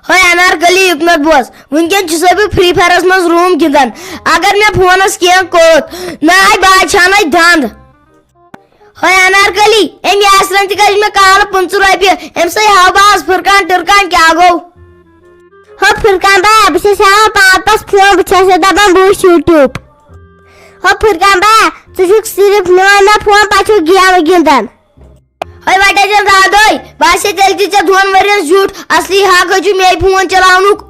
ہوے انارکلی حکمت بوز ونکن چھس بہ فری فائرس مز روم گندان اگر مے فونس کی کوت نہ آئی بادشاہ دند ہوے انارکلی ام یاسرن تہ کج مے کال 50 رۄپیہِ ام سی ہاو باز فرقان ٹرکان کیا گو ہو فرقان بھائی بہ چھس ہاوان پاپس فون بہ چھس دپان بہ وچھ یوٹیوب ہو فرقان بھائی ژٕ چھُکھ صرف نِوان مےٚ فون پتہٕ چھُکھ گیمہٕ گِنٛدان ہوے وٹے جن دادوے باسے تیل تہ ژے 2 ؤرین زیوٗٹھ اصلی حق چھُ مے فون چلاونُک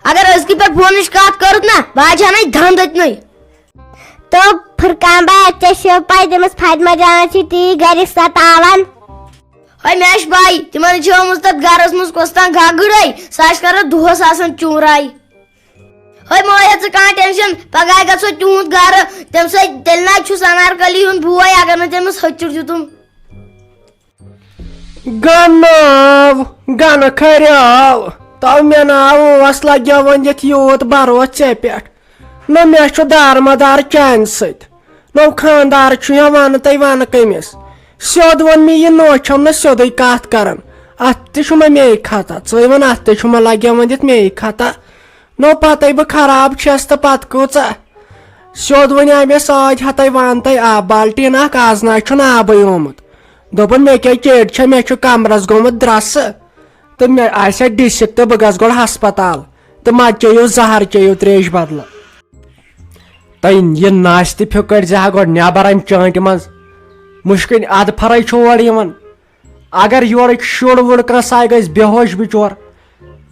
اگر أزکہِ پٮ۪ٹھ فونٕچ کتھ کٔرٕتھ نا بادشاہنٕے دند اتنٕے تو فرقان بھائی ژےٚ چھِ پاے تٔمِس فاطمہ جانس چھِ تی گرِ ستاوان ہوے مے چھِ پاے تمن چھِ آمٕژ تتھ گرس منٛز کۄس تام گگرے سۄ آسہِ کران دۄہس آسان چوٗراے ہوے مٲیا ژٕ کانٛہہ ٹینشن پگاہ گژھو تِہُنٛد گرٕ تمہِ سۭتۍ تیٚلہِ نہ چھُس انارکلی ہُنٛد بوے اگر نہٕ تٔمِس ہچُر دِتُم گناو گن خریاو تو مے ناو اوس لگیا ونِتھ یوٗت بروس ژےٚ پٮ۪ٹھ نہ مےٚ چھُ دارمدار چانہِ سۭتۍ نو خاندار چھُ یا ون تُہۍ ون کٔمِس سیوٚد ووٚن مےٚ یہِ نو چھم نہٕ سیوٚدُے کتھ کران اتھ تہِ چھُ مےٚ میے خطا ژٕے ون اتھ تہِ چھُ مےٚ لگیا ونِتھ میے خطا نو پتے بہٕ خراب چھس تہٕ پتہٕ کۭژاہ سیوٚد ونیٛاے مےٚ سۭتۍ ہتے ون تُہۍ آب بالٹیٖن اکھ آز نہ چھُنہٕ آبٕے آمُت دوٚپُن مےٚ کیٛاہ چیڑ چھےٚ مےٚ چھُ کمرس گوٚمُت درٛسہٕ تہٕ مےٚ آسہِ ہا ڈِسِک تہٕ بہٕ گژھٕ گۄڈٕ ہسپتال تہٕ مت چیٚیِو زہر چیٚیِو تریش بدلہٕ تۄہہِ یہِ ناشہِ تہِ پھِکٕر زِ ہا گۄڈٕ نٮ۪بر امہِ چٲنٹہِ منٛز مُشکِن ادٕ پھرے چھُ اورٕ یِوان اگر یورٕکۍ شُر وُر کانٛہہ ساے گژھِ بےہوش بِچور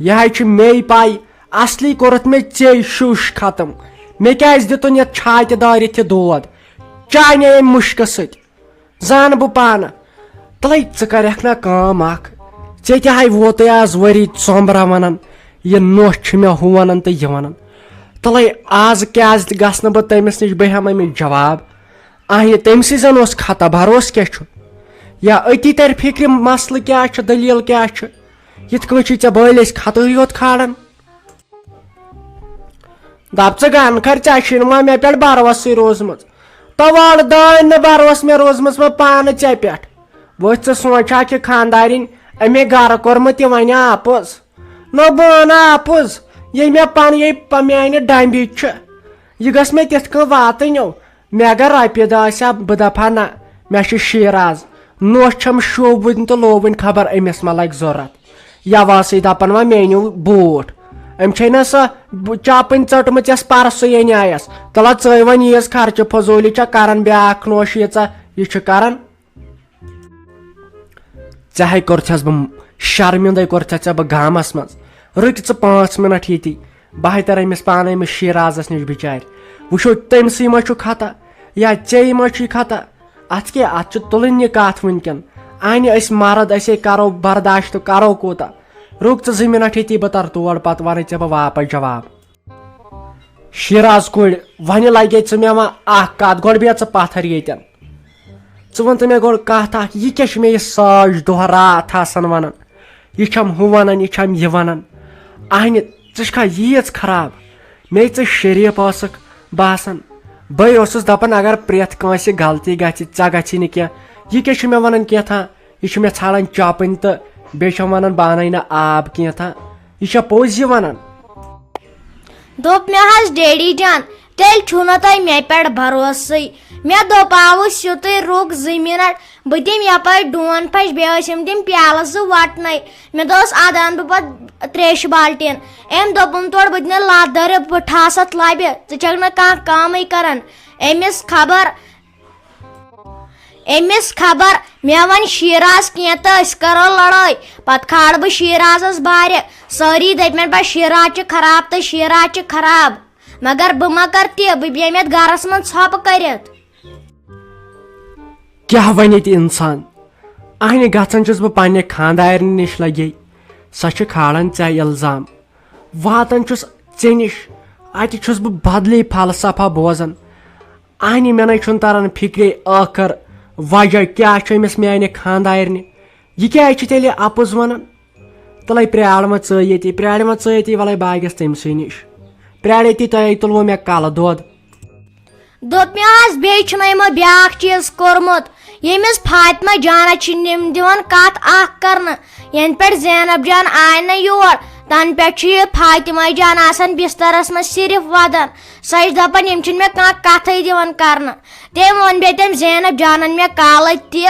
یِہے چھِ مے پاے اصلی کوٚرُتھ مےٚ ژے شُش ختم مےٚ کیٛازِ دِتُن یتھ چھاتہِ دٲرِتھ یہِ دود چانے امہِ مُشکہٕ سۭتۍ زانہٕ بہٕ پانہٕ تلے ژٕ کرکھ نا کٲم اکھ ژےٚ تہِ ہاے ووتُے آز ؤری ژومبرا ونان یہِ نوٚش چھُ مےٚ ہُہ ونان تہٕ یہِ ونان تلے آز کیٛازِ تہِ گژھٕ نہٕ بہٕ تٔمِس نِش بہٕ ہٮ۪مہٕ أمِس جواب یہِ تٔمسٕے زن اوس خطا بروس کیٛاہ چھُ یا أتی ترِ فِکرِ مسلہٕ کیٛاہ چھُ دٔلیٖل کیٛاہ چھُ یِتھ کٲٹھۍ چھُے ژےٚ بٲلۍ أسۍ خطٕے یوت کھالان دپ ژٕ گن کر ژےٚ چھُے نہٕ وۄنۍ مےٚ پٮ۪ٹھ بروسٕے روٗزمٕژ توال دٲنۍ نہٕ بروس مےٚ روٗزمٕژ وۄنۍ پانہٕ ژےٚ پٮ۪ٹھ وۄتھ ژٕ سونٛچا کہِ خاندارِنۍ اَمے گرٕ کوٚرمُت یہِ وَنہِ آپُز نہ بہٕ وَنہٕ آپُز ییٚلہِ مےٚ پنٕنۍ میانہِ ڈمبہِ چھِ یہِ گٔژھ مےٚ تِتھ کٔنۍ واتٕنۍ مےٚ اگر رۄپیہِ دہ آسہِ ہا بہٕ دپہٕ ہا نہ مےٚ چھُ شیٖراز نوٚش چھم شوٗبوٕنۍ تہٕ لوبوٕنۍ خبر أمِس ما لگہِ ضوٚرتھ یواسٕے دپان وۄنۍ مےٚ أنِو بوٗٹھ أمۍ چھے نہ سۄ چپٕنۍ ژٔٹمٕژ یۄس پرسٕے اَنیایس تلہ ژٕے وۄنۍ ییٖژ خرچہٕ فضوٗلی چھےٚ کران بیاکھ نوٚش ییٖژاہ یہِ چھُ کران ژےٚ کوٚرتھس بہٕ شرمِندے کوٚرتھس ژےٚ بہٕ گامس منٛز رُکہِ ژٕ 5 مِنٹ ییٚتی بہٕ ہاے تر أمِس پانے أمِس شیٖرازس نِش بِچارِ وٕچھو تٔمسٕے ما چھُ خطا یا ژےٚ ما چھُے خطا اتھ کیٛاہ اتھ چھُ تُلٕنۍ یہِ کتھ وٕنکیٚن انہِ أسۍ مرد أسے کرو برداشت تہٕ کرو کوٗتاہ رُک ژٕ 2 مِنٹ ییٚتی بہٕ تر تور پتہٕ ونٕے ژےٚ بہٕ واپس جواب شیٖراز کُڑ وۄنۍ لگے ژٕ مےٚ وۄنۍ اکھ کتھ گۄڈٕ بیٚہہ ژٕ پتھر ییٚتٮ۪ن ژٕ وَن تہٕ مےٚ گۄڈٕ کتھ اکھ یہِ کیٛاہ چھُ مےٚ یہِ ساج دۄہ راتھ آسان ونان یہِ چھم ہُہ ونان یہِ چھم یہِ ونان اہنہِ ژٕ چھکھا ییٖژ خراب مے ژٕ شریٖف ٲسٕکھ باسان بٕے اوسُس دپان اگر پرٛٮ۪تھ کٲنٛسہِ غلطی گژھِ ژےٚ گژھی نہٕ کینٛہہ یہِ کیٛاہ چھُ مےٚ ونان کینٛژھا یہِ چھُ مےٚ ژھانڈان چپٕنۍ تہٕ بیٚیہِ چھم ونان بہٕ انَے نہٕ آب کینٛژھا یہِ چھا پوٚز یہِ ونان دوٚپ مےٚ حظ ڈیڈی جان تیٚلہِ چھُو نہٕ تۄہہِ مےٚ پٮ۪ٹھ بروسٕے مےٚ دوٚپ آوُس سیُتُے رُک 2 مِنٹ بہٕ دِمہٕ یپٲرۍ ڈوٗن پھش بیٚیہِ ٲسِم تِم پیالہٕ 2 وٹنَے مےٚ دوٚپُس ادٕ انہٕ بہٕ پتہٕ تریشہِ بالٹیٖن أمۍ دوٚپُن تورٕ بہٕ دِمے لتھ دٲرِتھ بہٕ ٹھاسہٕ اتھ لبہِ ژٕ چھکھ نہٕ کانٛہہ کٲمٕے کران أمِس خبر مےٚ وۄنۍ شیٖراز کینٛہہ تہٕ أسۍ کرو لڑٲے پتہٕ کھالہٕ بہٕ شیٖرازس بارِ سٲری دٔپمٮ۪ن پتہٕ شیٖراز چھُ خراب تہٕ شیٖراز چھُ خراب مگر بہٕ ما کرٕ تہِ بہٕ بیٚہمہٕ یتھ گرس منٛز ژھۄپہٕ کٔرِتھ کیٛاہ ونہِ ییٚتہِ انسان اہنہِ گژھان چھُس بہٕ پننہِ خاندارنہِ نِش لگے سۄ چھِ کھالان ژےٚ الزام واتان چھُس ژےٚ نِش اتہِ چھُس بہٕ بدلٕے فلسفہ بوزان اہنہِ مےٚ نَے چھُنہٕ تران فِکرے ٲخر وجہ کیٛاہ چھُ أمِس میانہِ خاندارنہِ یہِ کیٛازِ چھِ تیٚلہِ اپُز ونان تلے پرٛار وۄنۍ ژٕ ییٚتی وَلے بہٕ گژھٕ تٔمسٕے نِش پرٛار ییٚتی تۄہے تُلوٕ مےٚ کلہٕ دۄد دوٚپ مےٚ حظ بیٚیہِ چھُنہ یِمو بیٛاکھ چیٖز کوٚرمُت ییٚمِس فاطمہ جانا چھ نِم دِوان کتھ اکھ کرنہٕ ین پٮ۪ٹھ زینب جان آیہِ نہٕ یور تن پٮ۪ٹھ چھِ یہِ فاطمہ جان آسان بسترس منٛز صرف ودان سۄ چھِ دپان یِم چھِنہٕ مےٚ کانٛہہ کتھٕے دِوان کرنہٕ تٔمۍ ووٚن بیٚیہِ تٔمۍ زینب جانن مےٚ کالہٕ تہِ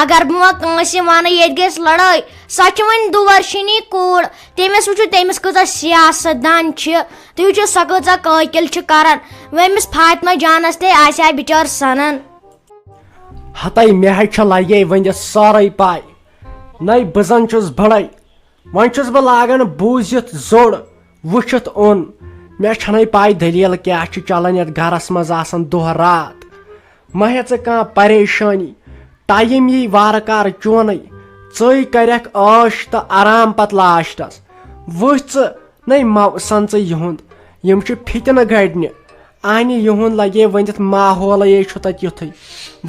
اگر بہٕ وۄنۍ کٲنٛسہِ وَنہٕ ییٚتہِ گژھِ لڑٲے سۄ چھِ وۄنۍ دُورشِنی کوٗر تٔمِس وٕچھِو تٔمِس کۭژاہ سیاست دان چھِ تُہۍ وٕچھِو سۄ کۭژاہ قٲکِل چھِ کران وۄنۍ أمِس فاطمہ جانس تہِ آسہِ ہا بِچٲر سنان ہتاے مےٚ حظ چھِ لگے ؤنِتھ سٲرٕے پاے نَے بہٕ زن چھُس بڑے وۄنۍ چھُس بہٕ لاگان بوٗزِتھ زوٚڑ وٕچھِتھ اوٚن مےٚ چھنَے پاے دٔلیٖل کیٛاہ چھِ چلان یتھ گرس منٛز آسان دۄہ رات مہ ہیٚے ژٕ کانٛہہ پریشٲنی ٹایم یی وارٕ کارٕ چونے ژٕے کرکھ عٲش تہٕ آرام پتہٕ لاسٹس وٕچھ ژٕ نَے مو سن ژٕ یِہُنٛد یِم چھِ فِتنہٕ گڑنہِ انہِ یِہُنٛد لگے ؤنِتھ ماحولے چھُ تتہِ یُتھُے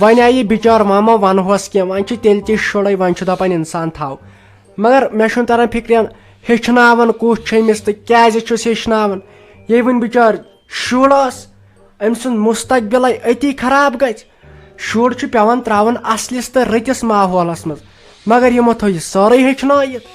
وۄنۍ آیہِ بِچور وۄنۍ ما ونہوس کینٛہہ وۄنۍ چھُ تیٚلہِ تہِ شُرے وۄنۍ چھُ دپان انسان تھاو مگر مےٚ چھُنہٕ تران فِکرِ ہیٚچھناوان کُس چھُ أمِس تہٕ کیازِ چھُس ہیٚچھناوان ییٚلہِ وۄنۍ بِچور شُر ٲس أمۍ سُنٛد مستقبلے أتی خراب گژھِ شُر چھُ پیٚوان تراوُن اصلِس تہٕ رٔتِس ماحولس منٛز مگر یِمو تھٲو یہِ سٲرٕے ہیٚچھنٲیِتھ